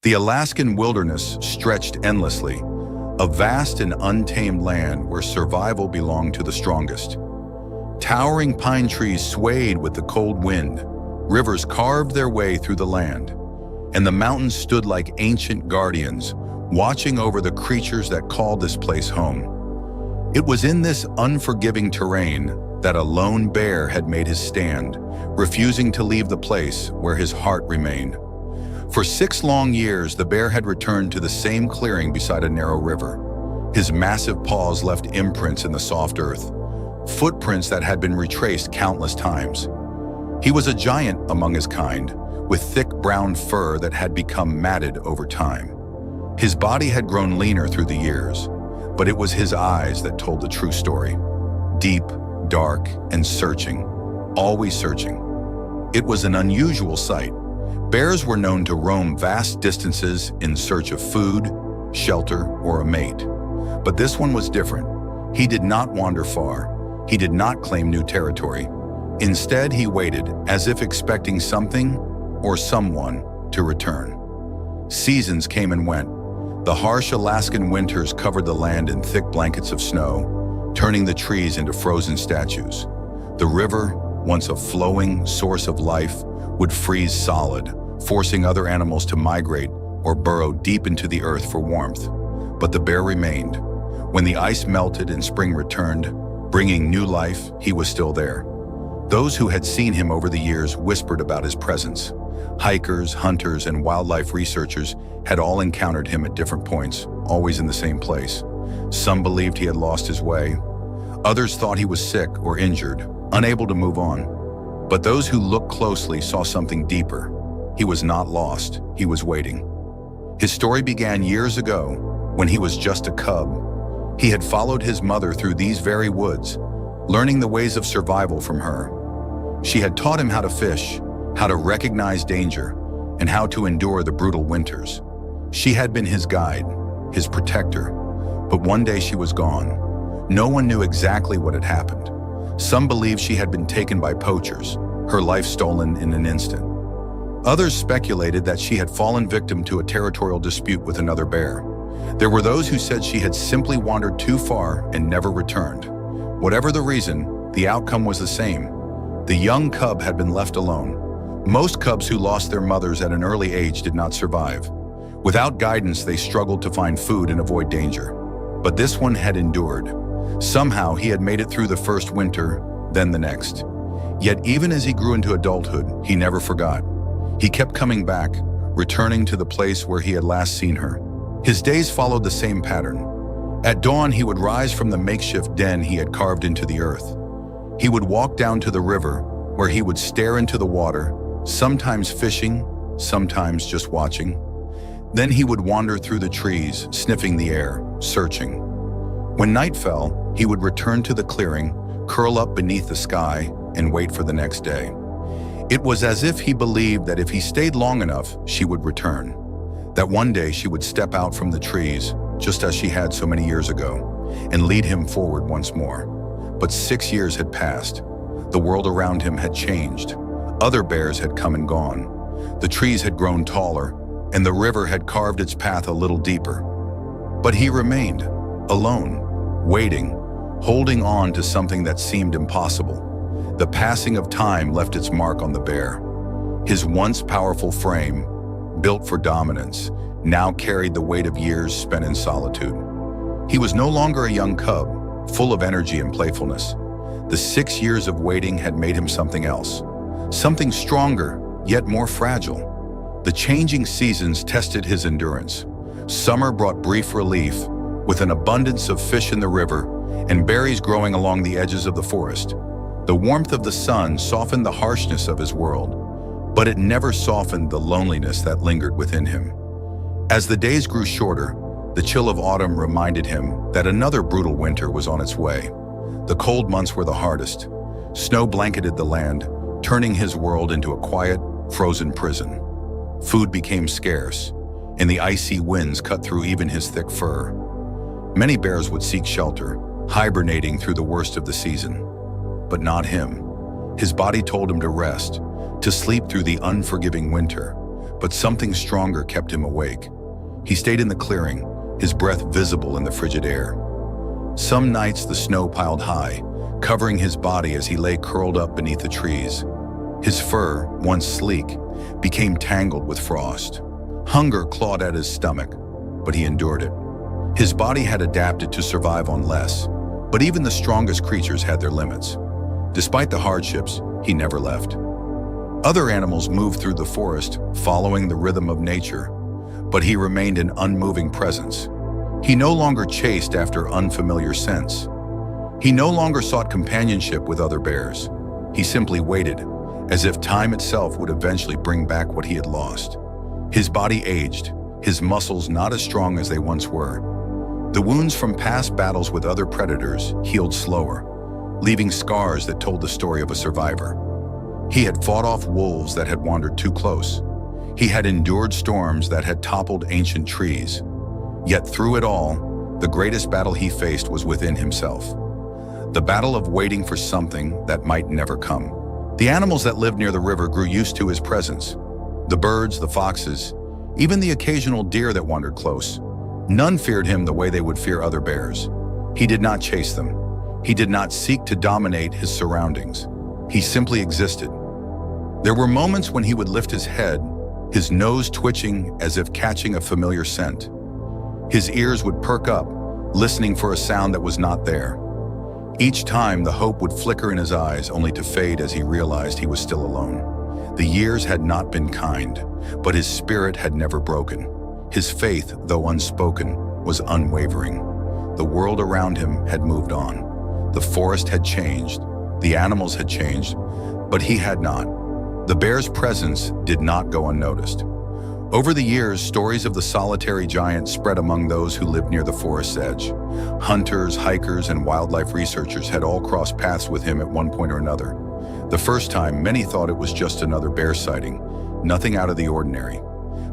The Alaskan wilderness stretched endlessly, a vast and untamed land where survival belonged to the strongest. Towering pine trees swayed with the cold wind, rivers carved their way through the land, and the mountains stood like ancient guardians, watching over the creatures that called this place home. It was in this unforgiving terrain that a lone bear had made his stand, refusing to leave the place where his heart remained. For 6 long years, the bear had returned to the same clearing beside a narrow river. His massive paws left imprints in the soft earth, footprints that had been retraced countless times. He was a giant among his kind, with thick brown fur that had become matted over time. His body had grown leaner through the years, but it was his eyes that told the true story. Deep, dark, and searching, always searching. It was an unusual sight. Bears were known to roam vast distances in search of food, shelter, or a mate. But this one was different. He did not wander far. He did not claim new territory. Instead, he waited, as if expecting something or someone to return. Seasons came and went. The harsh Alaskan winters covered the land in thick blankets of snow, turning the trees into frozen statues. The river, once a flowing source of life, would freeze solid, forcing other animals to migrate or burrow deep into the earth for warmth. But the bear remained. When the ice melted and spring returned, bringing new life, he was still there. Those who had seen him over the years whispered about his presence. Hikers, hunters, and wildlife researchers had all encountered him at different points, always in the same place. Some believed he had lost his way. Others thought he was sick or injured, unable to move on. But those who looked closely saw something deeper. He was not lost, he was waiting. His story began years ago, when he was just a cub. He had followed his mother through these very woods, learning the ways of survival from her. She had taught him how to fish, how to recognize danger, and how to endure the brutal winters. She had been his guide, his protector. But one day she was gone. No one knew exactly what had happened. Some believed she had been taken by poachers, her life stolen in an instant. Others speculated that she had fallen victim to a territorial dispute with another bear. There were those who said she had simply wandered too far and never returned. Whatever the reason, the outcome was the same. The young cub had been left alone. Most cubs who lost their mothers at an early age did not survive. Without guidance, they struggled to find food and avoid danger. But this one had endured. Somehow, he had made it through the first winter, then the next. Yet even as he grew into adulthood, he never forgot. He kept coming back, returning to the place where he had last seen her. His days followed the same pattern. At dawn, he would rise from the makeshift den he had carved into the earth. He would walk down to the river, where he would stare into the water, sometimes fishing, sometimes just watching. Then he would wander through the trees, sniffing the air, searching. When night fell, he would return to the clearing, curl up beneath the sky, and wait for the next day. It was as if he believed that if he stayed long enough, she would return. That one day she would step out from the trees, just as she had so many years ago, and lead him forward once more. But 6 years had passed. The world around him had changed. Other bears had come and gone. The trees had grown taller, and the river had carved its path a little deeper. But he remained, alone, waiting, holding on to something that seemed impossible. The passing of time left its mark on the bear. His once powerful frame, built for dominance, now carried the weight of years spent in solitude. He was no longer a young cub, full of energy and playfulness. The 6 years of waiting had made him something else, something stronger, yet more fragile. The changing seasons tested his endurance. Summer brought brief relief, with an abundance of fish in the river and berries growing along the edges of the forest. The warmth of the sun softened the harshness of his world, but it never softened the loneliness that lingered within him. As the days grew shorter, the chill of autumn reminded him that another brutal winter was on its way. The cold months were the hardest. Snow blanketed the land, turning his world into a quiet, frozen prison. Food became scarce, and the icy winds cut through even his thick fur. Many bears would seek shelter, hibernating through the worst of the season. But not him. His body told him to rest, to sleep through the unforgiving winter. but something stronger kept him awake. He stayed in the clearing, his breath visible in the frigid air. Some nights the snow piled high, covering his body as he lay curled up beneath the trees. His fur, once sleek, became tangled with frost. Hunger clawed at his stomach, but he endured it. His body had adapted to survive on less, but even the strongest creatures had their limits. Despite the hardships, he never left. Other animals moved through the forest, following the rhythm of nature, but he remained an unmoving presence. He no longer chased after unfamiliar scents. He no longer sought companionship with other bears. He simply waited, as if time itself would eventually bring back what he had lost. His body aged, his muscles not as strong as they once were. The wounds from past battles with other predators healed slower, leaving scars that told the story of a survivor. He had fought off wolves that had wandered too close. He had endured storms that had toppled ancient trees. Yet through it all, the greatest battle he faced was within himself. The battle of waiting for something that might never come. The animals that lived near the river grew used to his presence. The birds, the foxes, even the occasional deer that wandered close. None feared him the way they would fear other bears. He did not chase them. He did not seek to dominate his surroundings. He simply existed. There were moments when he would lift his head, his nose twitching as if catching a familiar scent. His ears would perk up, listening for a sound that was not there. Each time, the hope would flicker in his eyes, only to fade as he realized he was still alone. The years had not been kind, but his spirit had never broken. His faith, though unspoken, was unwavering. The world around him had moved on. The forest had changed. The animals had changed, but he had not. The bear's presence did not go unnoticed. Over the years, stories of the solitary giant spread among those who lived near the forest's edge. Hunters, hikers, and wildlife researchers had all crossed paths with him at one point or another. The first time, many thought it was just another bear sighting, nothing out of the ordinary.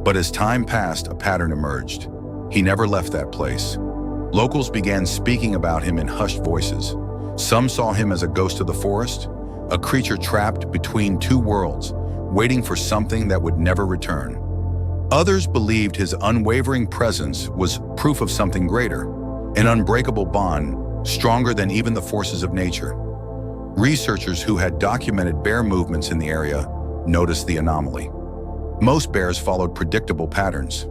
But as time passed, a pattern emerged. He never left that place. Locals began speaking about him in hushed voices. Some saw him as a ghost of the forest, a creature trapped between two worlds, waiting for something that would never return. Others believed his unwavering presence was proof of something greater, an unbreakable bond, stronger than even the forces of nature. Researchers who had documented bear movements in the area noticed the anomaly. Most bears followed predictable patterns.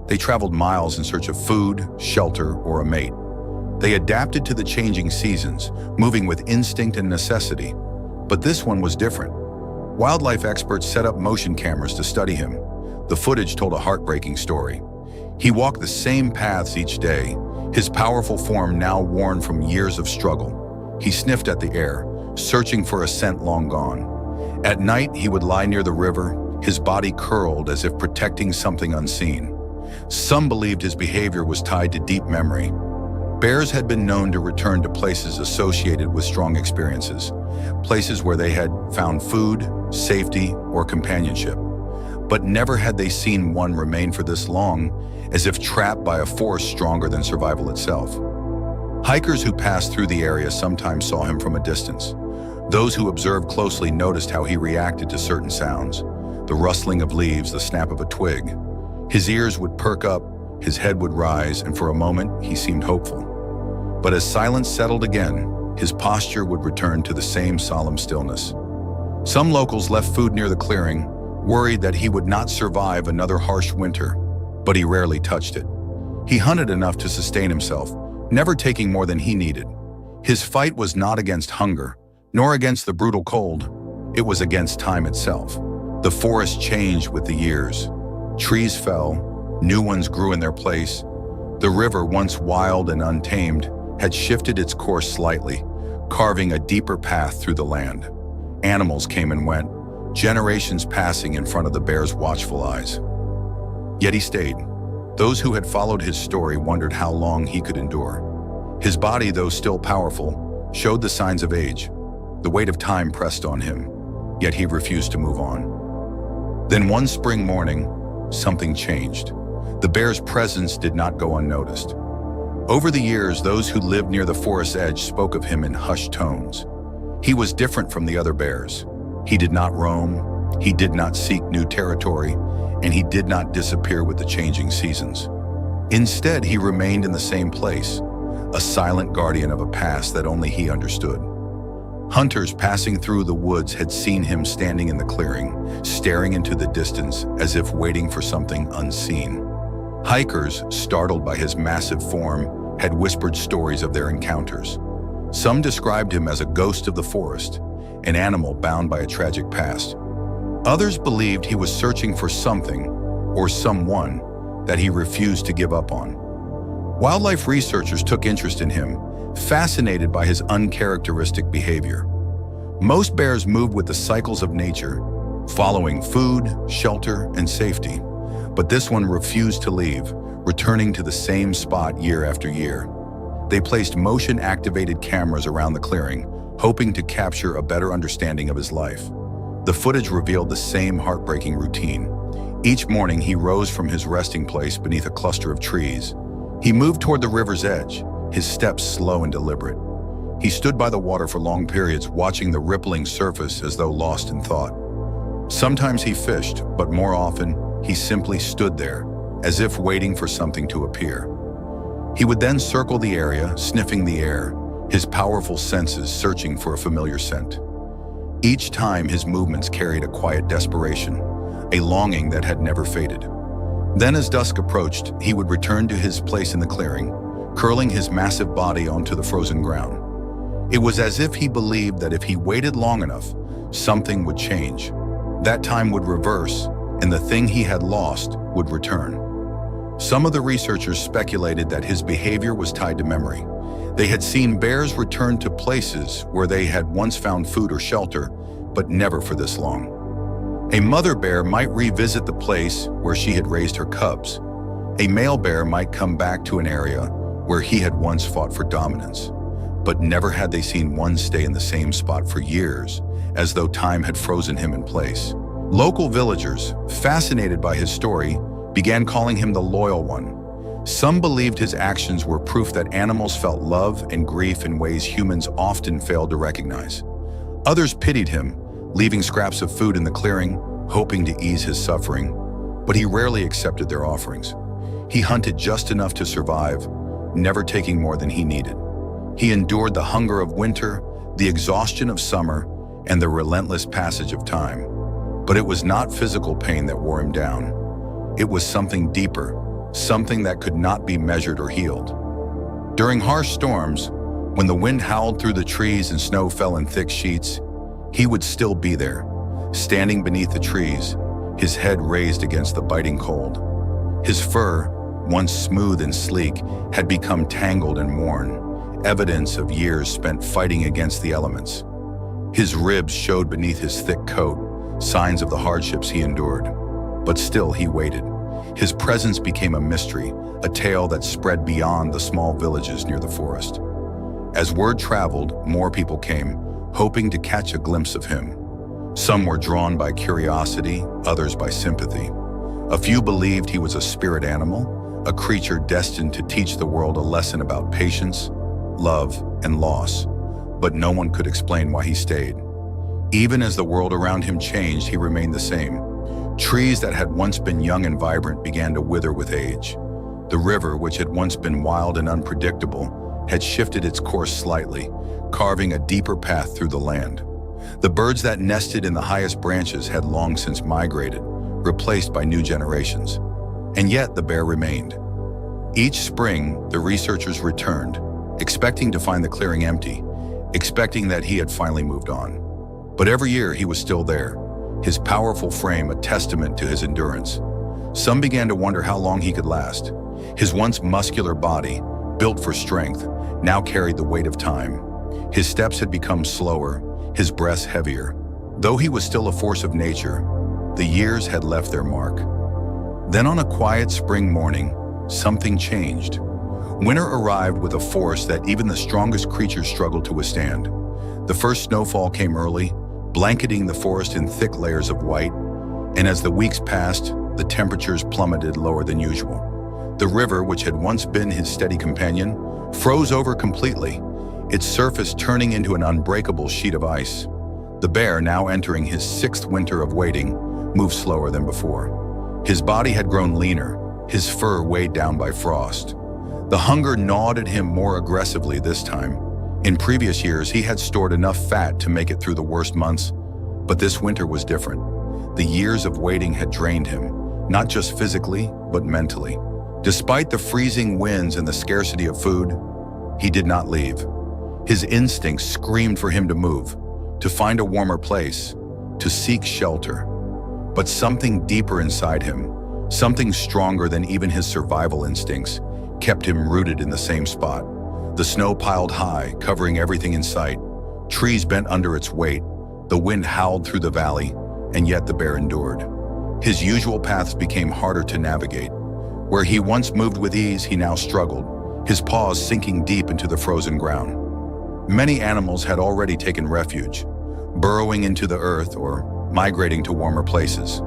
They traveled miles in search of food, shelter, or a mate. They adapted to the changing seasons, moving with instinct and necessity. But this one was different. Wildlife experts set up motion cameras to study him. The footage told a heartbreaking story. He walked the same paths each day, his powerful form now worn from years of struggle. He sniffed at the air, searching for a scent long gone. At night, he would lie near the river, his body curled as if protecting something unseen. Some believed his behavior was tied to deep memory. Bears had been known to return to places associated with strong experiences, places where they had found food, safety, or companionship. But never had they seen one remain for this long, as if trapped by a force stronger than survival itself. Hikers who passed through the area sometimes saw him from a distance. Those who observed closely noticed how he reacted to certain sounds, the rustling of leaves, the snap of a twig. His ears would perk up, his head would rise, and for a moment he seemed hopeful. But as silence settled again, his posture would return to the same solemn stillness. Some locals left food near the clearing, worried that he would not survive another harsh winter, but he rarely touched it. He hunted enough to sustain himself, never taking more than he needed. His fight was not against hunger, nor against the brutal cold. It was against time itself. The forest changed with the years. Trees fell, new ones grew in their place. The river, once wild and untamed, had shifted its course slightly, carving a deeper path through the land. Animals came and went, generations passing in front of the bear's watchful eyes. Yet he stayed. Those who had followed his story wondered how long he could endure. His body, though still powerful, showed the signs of age. The weight of time pressed on him, yet he refused to move on. Then one spring morning, something changed. The bear's presence did not go unnoticed. Over the years, those who lived near the forest's edge spoke of him in hushed tones. He was different from the other bears. He did not roam, He did not seek new territory, and he did not disappear with the changing seasons. Instead, he remained in the same place, a silent guardian of a past that only he understood. Hunters passing through the woods had seen him standing in the clearing, staring into the distance as if waiting for something unseen. Hikers, startled by his massive form, had whispered stories of their encounters. Some described him as a ghost of the forest, an animal bound by a tragic past. Others believed he was searching for something, or someone, that he refused to give up on. Wildlife researchers took interest in him, fascinated by his uncharacteristic behavior. Most bears moved with the cycles of nature, following food, shelter, and safety. But this one refused to leave, returning to the same spot year after year. They placed motion-activated cameras around the clearing, hoping to capture a better understanding of his life. The footage revealed the same heartbreaking routine. Each morning, he rose from his resting place beneath a cluster of trees. He moved toward the river's edge, his steps slow and deliberate. He stood by the water for long periods, watching the rippling surface as though lost in thought. Sometimes he fished, but more often, he simply stood there, as if waiting for something to appear. He would then circle the area, sniffing the air, his powerful senses searching for a familiar scent. Each time, his movements carried a quiet desperation, a longing that had never faded. Then as dusk approached, he would return to his place in the clearing, curling his massive body onto the frozen ground. It was as if he believed that if he waited long enough, something would change. That time would reverse, and the thing he had lost would return. Some of the researchers speculated that his behavior was tied to memory. They had seen bears return to places where they had once found food or shelter, but never for this long. A mother bear might revisit the place where she had raised her cubs. A male bear might come back to an area where he had once fought for dominance. But never had they seen one stay in the same spot for years, as though time had frozen him in place. Local villagers, fascinated by his story, began calling him the Loyal One. Some believed his actions were proof that animals felt love and grief in ways humans often fail to recognize. Others pitied him, leaving scraps of food in the clearing, hoping to ease his suffering, but he rarely accepted their offerings. He hunted just enough to survive, never taking more than he needed. He endured the hunger of winter, the exhaustion of summer, and the relentless passage of time. But it was not physical pain that wore him down. It was something deeper, something that could not be measured or healed. During harsh storms, when the wind howled through the trees and snow fell in thick sheets, he would still be there, standing beneath the trees, his head raised against the biting cold. His fur, once smooth and sleek, had become tangled and worn, evidence of years spent fighting against the elements. His ribs showed beneath his thick coat, signs of the hardships he endured. But still he waited. His presence became a mystery, a tale that spread beyond the small villages near the forest. As word traveled, more people came, hoping to catch a glimpse of him. Some were drawn by curiosity, others by sympathy. A few believed he was a spirit animal, a creature destined to teach the world a lesson about patience, love, and loss. But no one could explain why he stayed. Even as the world around him changed, he remained the same. Trees that had once been young and vibrant began to wither with age. The river, which had once been wild and unpredictable, had shifted its course slightly, carving a deeper path through the land. The birds that nested in the highest branches had long since migrated, replaced by new generations. And yet the bear remained. Each spring, the researchers returned, expecting to find the clearing empty, expecting that he had finally moved on. But every year he was still there, his powerful frame a testament to his endurance. Some began to wonder how long he could last. His once muscular body, built for strength, now carried the weight of time. His steps had become slower, his breath heavier. Though he was still a force of nature, the years had left their mark. Then on a quiet spring morning, something changed. Winter arrived with a force that even the strongest creatures struggled to withstand. The first snowfall came early, blanketing the forest in thick layers of white, and as the weeks passed, the temperatures plummeted lower than usual. The river, which had once been his steady companion, froze over completely, its surface turning into an unbreakable sheet of ice. The bear, now entering his sixth winter of waiting, moved slower than before. His body had grown leaner, his fur weighed down by frost. The hunger gnawed at him more aggressively this time. In previous years, he had stored enough fat to make it through the worst months, but this winter was different. The years of waiting had drained him, not just physically, but mentally. Despite the freezing winds and the scarcity of food, he did not leave. His instincts screamed for him to move, to find a warmer place, to seek shelter. But something deeper inside him, something stronger than even his survival instincts, kept him rooted in the same spot. The snow piled high, covering everything in sight. Trees bent under its weight. The wind howled through the valley, and yet the bear endured. His usual paths became harder to navigate. Where he once moved with ease, he now struggled, his paws sinking deep into the frozen ground. Many animals had already taken refuge, burrowing into the earth or migrating to warmer places.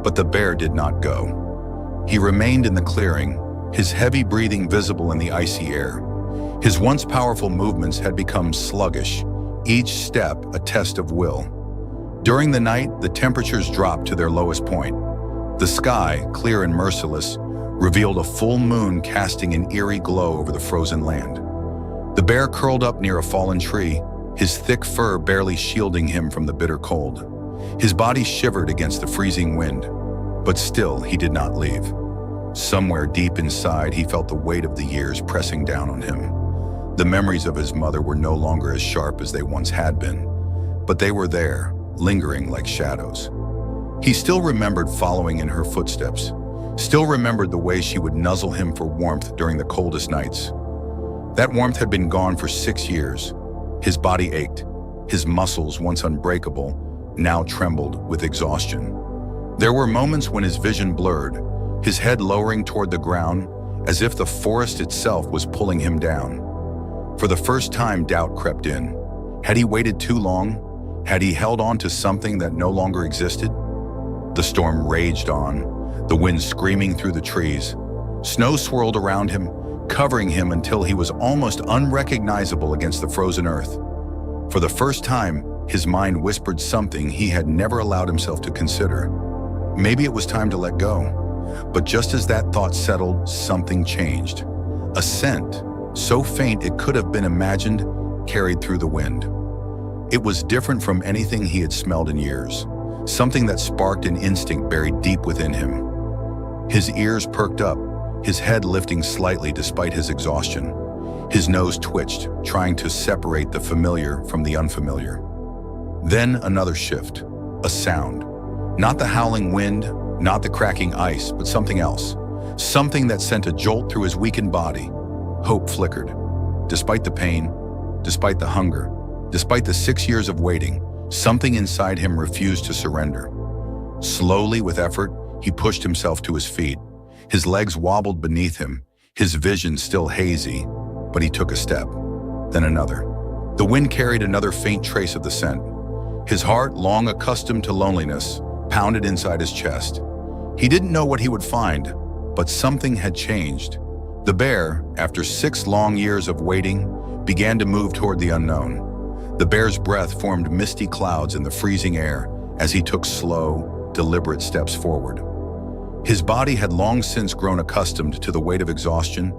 But the bear did not go. He remained in the clearing, his heavy breathing visible in the icy air. His once powerful movements had become sluggish, each step a test of will. During the night, the temperatures dropped to their lowest point. The sky, clear and merciless, revealed a full moon casting an eerie glow over the frozen land. The bear curled up near a fallen tree, his thick fur barely shielding him from the bitter cold. His body shivered against the freezing wind, but still he did not leave. Somewhere deep inside, he felt the weight of the years pressing down on him. The memories of his mother were no longer as sharp as they once had been, but they were there, lingering like shadows. He still remembered following in her footsteps, still remembered the way she would nuzzle him for warmth during the coldest nights. That warmth had been gone for 6 years. His body ached. His muscles, once unbreakable, now trembled with exhaustion. There were moments when his vision blurred, his head lowering toward the ground, as if the forest itself was pulling him down. For the first time, doubt crept in. Had he waited too long? Had he held on to something that no longer existed? The storm raged on, the wind screaming through the trees. Snow swirled around him, covering him until he was almost unrecognizable against the frozen earth. For the first time, his mind whispered something he had never allowed himself to consider. Maybe it was time to let go. But just as that thought settled, something changed. A scent, so faint it could have been imagined, carried through the wind. It was different from anything he had smelled in years, something that sparked an instinct buried deep within him. His ears perked up, his head lifting slightly despite his exhaustion. His nose twitched, trying to separate the familiar from the unfamiliar. Then another shift, a sound. Not the howling wind, not the cracking ice, but something else. Something that sent a jolt through his weakened body. Hope flickered. Despite the pain, despite the hunger, despite the 6 years of waiting, something inside him refused to surrender. Slowly, with effort, he pushed himself to his feet. His legs wobbled beneath him, his vision still hazy, but he took a step, then another. The wind carried another faint trace of the scent. His heart, long accustomed to loneliness, pounded inside his chest. He didn't know what he would find, but something had changed. The bear, after 6 long years of waiting, began to move toward the unknown. The bear's breath formed misty clouds in the freezing air as he took slow, deliberate steps forward. His body had long since grown accustomed to the weight of exhaustion,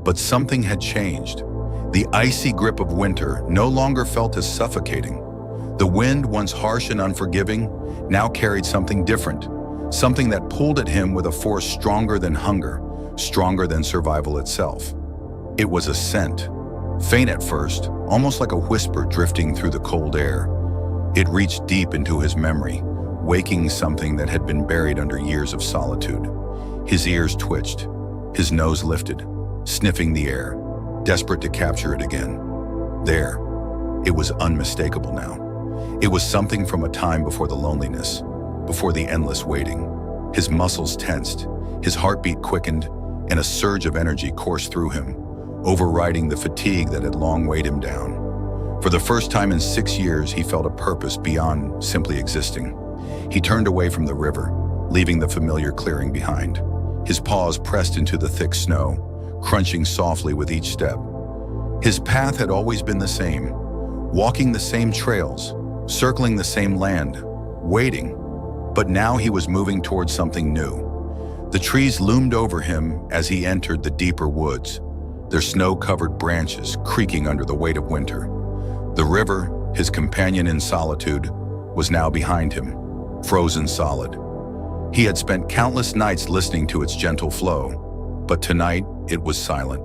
but something had changed. The icy grip of winter no longer felt as suffocating. The wind, once harsh and unforgiving, now carried something different, something that pulled at him with a force stronger than hunger, stronger than survival itself. It was a scent, faint at first, almost like a whisper drifting through the cold air. It reached deep into his memory, waking something that had been buried under years of solitude. His ears twitched, his nose lifted, sniffing the air, desperate to capture it again. There, it was unmistakable now. It was something from a time before the loneliness, before the endless waiting. His muscles tensed, his heartbeat quickened, and a surge of energy coursed through him, overriding the fatigue that had long weighed him down. For the first time in 6 years, he felt a purpose beyond simply existing. He turned away from the river, leaving the familiar clearing behind. His paws pressed into the thick snow, crunching softly with each step. His path had always been the same, walking the same trails, circling the same land, waiting. But now he was moving towards something new. The trees loomed over him as he entered the deeper woods, their snow-covered branches creaking under the weight of winter. The river, his companion in solitude, was now behind him, frozen solid. He had spent countless nights listening to its gentle flow, but tonight it was silent.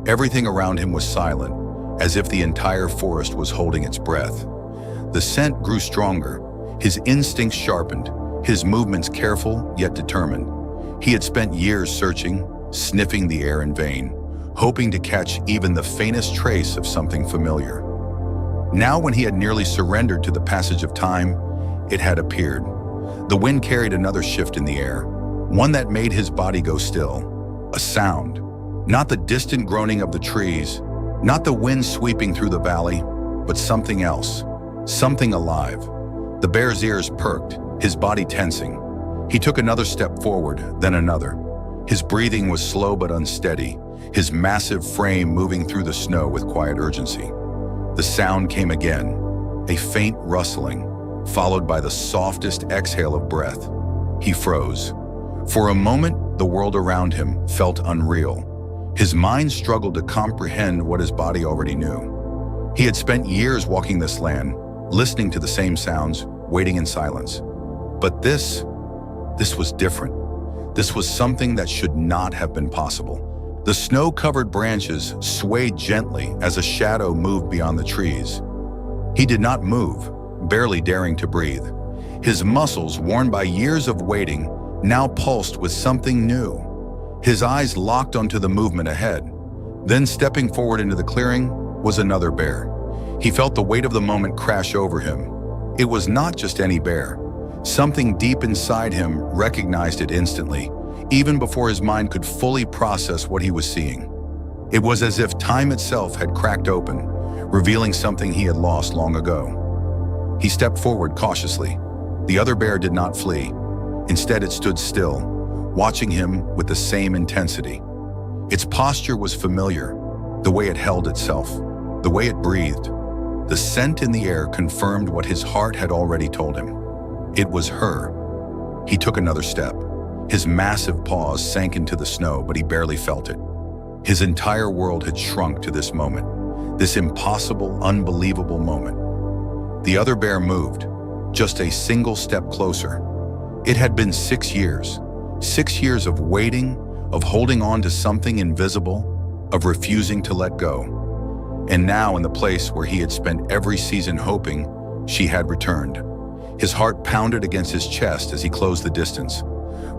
Everything around him was silent, as if the entire forest was holding its breath. The scent grew stronger, his instincts sharpened, his movements careful yet determined. He had spent years searching, sniffing the air in vain, hoping to catch even the faintest trace of something familiar. Now, when he had nearly surrendered to the passage of time, it had appeared. The wind carried another shift in the air, one that made his body go still. A sound, not the distant groaning of the trees, not the wind sweeping through the valley, but something else, something alive. The bear's ears perked, his body tensing. He took another step forward, then another. His breathing was slow but unsteady, his massive frame moving through the snow with quiet urgency. The sound came again, a faint rustling, followed by the softest exhale of breath. He froze. For a moment, the world around him felt unreal. His mind struggled to comprehend what his body already knew. He had spent years walking this land, listening to the same sounds, waiting in silence. But this was different. This was something that should not have been possible. The snow-covered branches swayed gently as a shadow moved beyond the trees. He did not move, barely daring to breathe. His muscles, worn by years of waiting, now pulsed with something new. His eyes locked onto the movement ahead. Then, stepping forward into the clearing, was another bear. He felt the weight of the moment crash over him. It was not just any bear. Something deep inside him recognized it instantly, even before his mind could fully process what he was seeing. It was as if time itself had cracked open, revealing something he had lost long ago. He stepped forward cautiously. The other bear did not flee. Instead, it stood still, watching him with the same intensity. Its posture was familiar, the way it held itself, the way it breathed. The scent in the air confirmed what his heart had already told him. It was her. He took another step. His massive paws sank into the snow, but he barely felt it. His entire world had shrunk to this moment, this impossible, unbelievable moment. The other bear moved, just a single step closer. It had been 6 years. 6 years of waiting, of holding on to something invisible, of refusing to let go. And now, in the place where he had spent every season hoping, she had returned. His heart pounded against his chest as he closed the distance.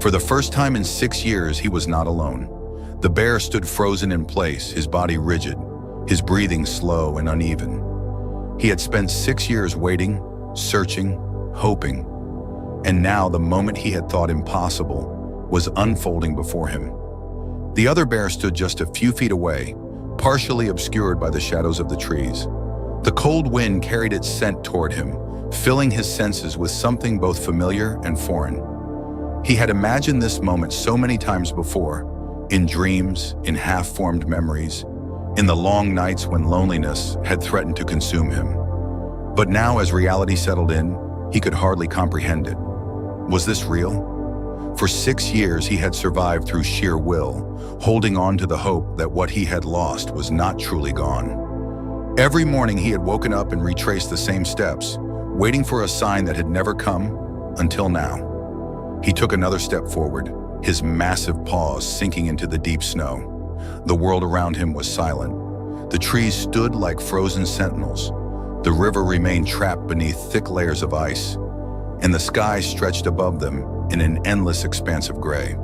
For the first time in 6 years, he was not alone. The bear stood frozen in place, his body rigid, his breathing slow and uneven. He had spent 6 years waiting, searching, hoping. And now the moment he had thought impossible was unfolding before him. The other bear stood just a few feet away, partially obscured by the shadows of the trees. The cold wind carried its scent toward him, filling his senses with something both familiar and foreign. He had imagined this moment so many times before, in dreams, in half-formed memories, in the long nights when loneliness had threatened to consume him. But now, as reality settled in, he could hardly comprehend it. Was this real? For 6 years, he had survived through sheer will, holding on to the hope that what he had lost was not truly gone. Every morning, he had woken up and retraced the same steps, waiting for a sign that had never come until now. He took another step forward, his massive paws sinking into the deep snow. The world around him was silent. The trees stood like frozen sentinels. The river remained trapped beneath thick layers of ice, and the sky stretched above them in an endless expanse of gray.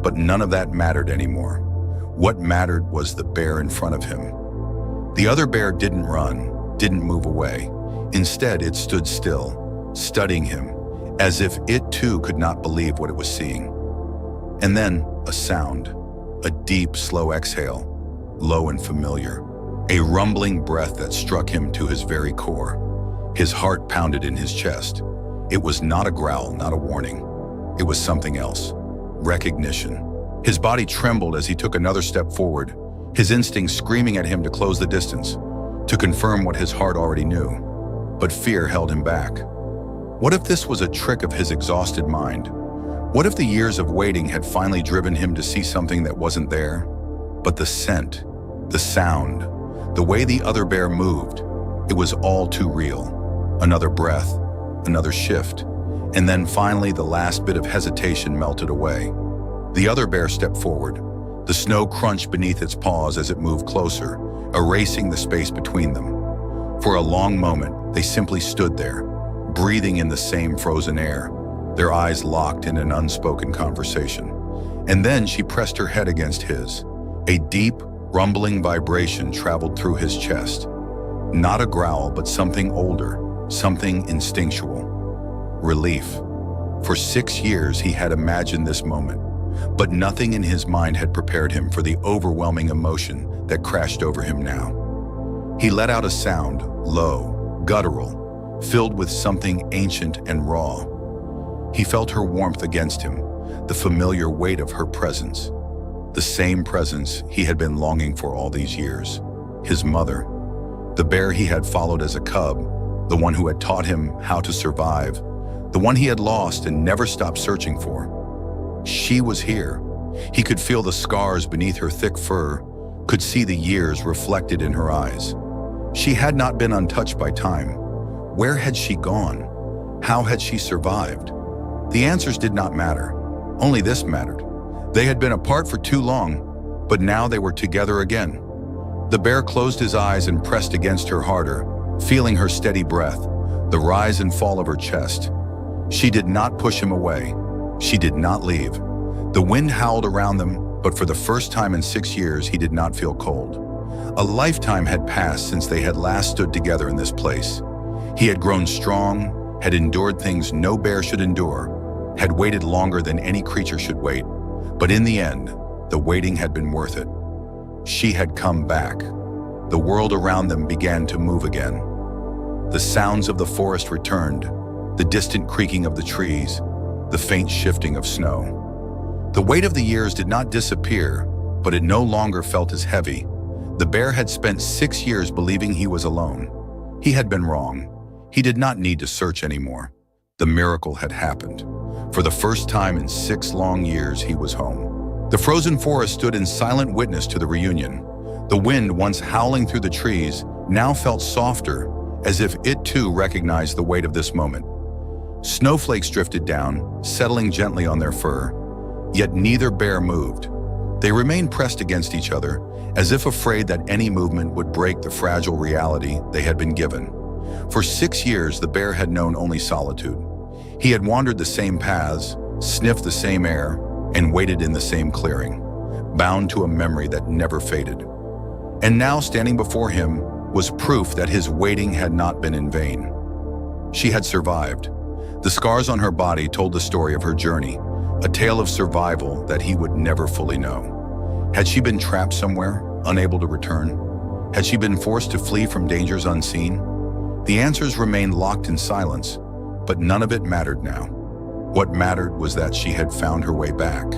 But none of that mattered anymore. What mattered was the bear in front of him. The other bear didn't run, didn't move away. Instead, it stood still, studying him, as if it too could not believe what it was seeing. And then a sound, a deep, slow exhale, low and familiar, a rumbling breath that struck him to his very core. His heart pounded in his chest. It was not a growl, not a warning. It was something else. Recognition. His body trembled as he took another step forward, his instincts screaming at him to close the distance, to confirm what his heart already knew. but fear held him back. What if this was a trick of his exhausted mind? What if the years of waiting had finally driven him to see something that wasn't there? But the scent, the sound, the way the other bear moved, it was all too real. Another breath, another shift, and then finally the last bit of hesitation melted away. The other bear stepped forward. The snow crunched beneath its paws as it moved closer, erasing the space between them. For a long moment, they simply stood there, breathing in the same frozen air, their eyes locked in an unspoken conversation. And then she pressed her head against his. A deep, rumbling vibration traveled through his chest. Not a growl, but something older, something instinctual. Relief. For 6 years he had imagined this moment, but nothing in his mind had prepared him for the overwhelming emotion that crashed over him now. He let out a sound, low, guttural, filled with something ancient and raw. He felt her warmth against him, the familiar weight of her presence. The same presence he had been longing for all these years. His mother, the bear he had followed as a cub, the one who had taught him how to survive, the one he had lost and never stopped searching for. She was here. He could feel the scars beneath her thick fur, could see the years reflected in her eyes. She had not been untouched by time. Where had she gone? How had she survived? The answers did not matter. Only this mattered. They had been apart for too long, but now they were together again. The bear closed his eyes and pressed against her harder, feeling her steady breath, the rise and fall of her chest. She did not push him away. She did not leave. The wind howled around them, but for the first time in 6 years, he did not feel cold. A lifetime had passed since they had last stood together in this place. He had grown strong, had endured things no bear should endure, had waited longer than any creature should wait. But in the end, the waiting had been worth it. She had come back. The world around them began to move again. The sounds of the forest returned, the distant creaking of the trees, the faint shifting of snow. The weight of the years did not disappear, but it no longer felt as heavy. The bear had spent 6 years believing he was alone. He had been wrong. He did not need to search anymore. The miracle had happened. For the first time in 6 long years, he was home. The frozen forest stood in silent witness to the reunion. The wind, once howling through the trees, now felt softer, as if it too recognized the weight of this moment. Snowflakes drifted down, settling gently on their fur, yet neither bear moved. They remained pressed against each other, as if afraid that any movement would break the fragile reality they had been given. For 6 years, the bear had known only solitude. He had wandered the same paths, sniffed the same air, and waited in the same clearing, bound to a memory that never faded. And now, standing before him, was proof that his waiting had not been in vain. She had survived. The scars on her body told the story of her journey, a tale of survival that he would never fully know. Had she been trapped somewhere, unable to return? Had she been forced to flee from dangers unseen? The answers remained locked in silence, but none of it mattered now. What mattered was that she had found her way back.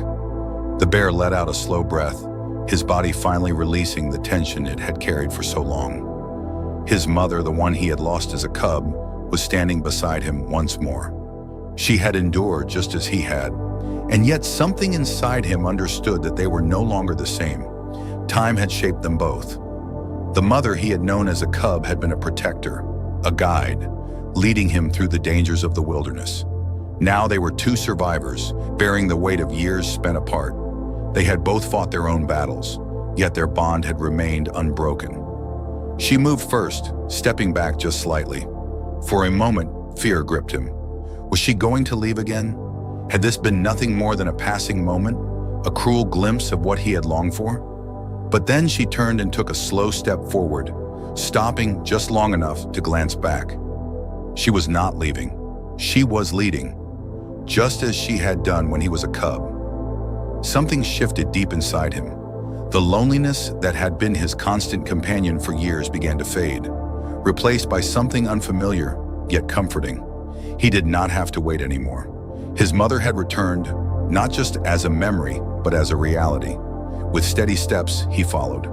The bear let out a slow breath, his body finally releasing the tension it had carried for so long. His mother, the one he had lost as a cub, was standing beside him once more. She had endured just as he had, and yet something inside him understood that they were no longer the same. Time had shaped them both. The mother he had known as a cub had been a protector, a guide, leading him through the dangers of the wilderness. Now they were two survivors, bearing the weight of years spent apart. They had both fought their own battles, yet their bond had remained unbroken. She moved first, stepping back just slightly. For a moment, fear gripped him. Was she going to leave again? Had this been nothing more than a passing moment, a cruel glimpse of what he had longed for? But then she turned and took a slow step forward, stopping just long enough to glance back. She was not leaving. She was leading, just as she had done when he was a cub. Something shifted deep inside him. The loneliness that had been his constant companion for years began to fade, replaced by something unfamiliar, yet comforting. He did not have to wait anymore. His mother had returned, not just as a memory, but as a reality. With steady steps, he followed.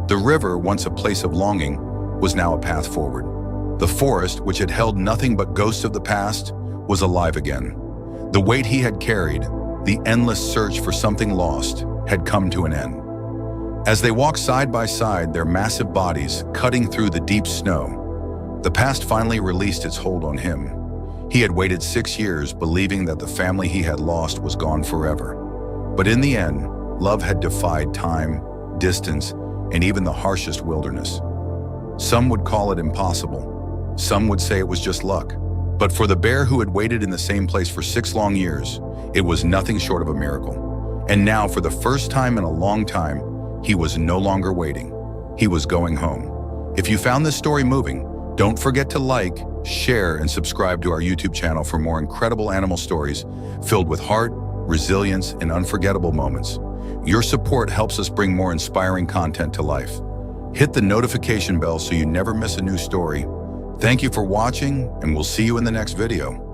The river, once a place of longing, was now a path forward. The forest, which had held nothing but ghosts of the past, was alive again. The weight he had carried, the endless search for something lost, had come to an end. As they walked side by side, their massive bodies cutting through the deep snow, the past finally released its hold on him. He had waited 6 years, believing that the family he had lost was gone forever. But in the end, love had defied time, distance, and even the harshest wilderness. Some would call it impossible. Some would say it was just luck. But for the bear who had waited in the same place for 6 long years, it was nothing short of a miracle. And now, for the first time in a long time, he was no longer waiting. He was going home. If you found this story moving, don't forget to like, share, and subscribe to our YouTube channel for more incredible animal stories filled with heart, resilience, and unforgettable moments. Your support helps us bring more inspiring content to life. Hit the notification bell so you never miss a new story. Thank you for watching, and we'll see you in the next video.